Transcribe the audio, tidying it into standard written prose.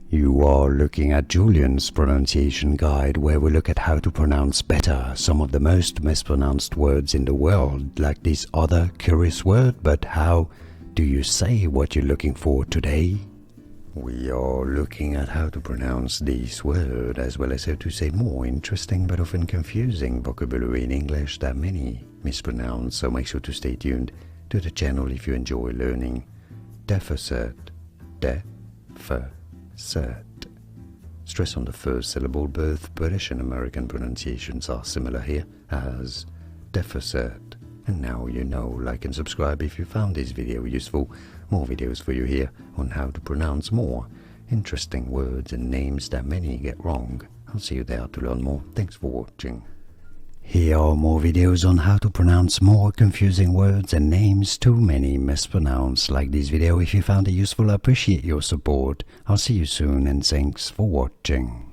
You are looking at Julian's pronunciation guide, where we look at how to pronounce better some of the most mispronounced words in the world, like this other curious word. But how do you say what you're looking for today? We are looking at how to pronounce this word, as well as how to say more interesting but often confusing vocabulary in English that many mispronounce, so make sure to stay tuned to the channel if you enjoy learning. Deficit, deficit. Stress on the first syllable. Both British and American pronunciations are similar here as deficit. And now you know. Like and subscribe if you found this video useful. More videos for you here on how to pronounce more interesting words and names that many get wrong. I'll see you there to learn more. Thanks for watching. Here are more videos on how to pronounce more confusing words and names too many mispronounce. Like this video if you found it useful. I appreciate your support. I'll see you soon and thanks for watching.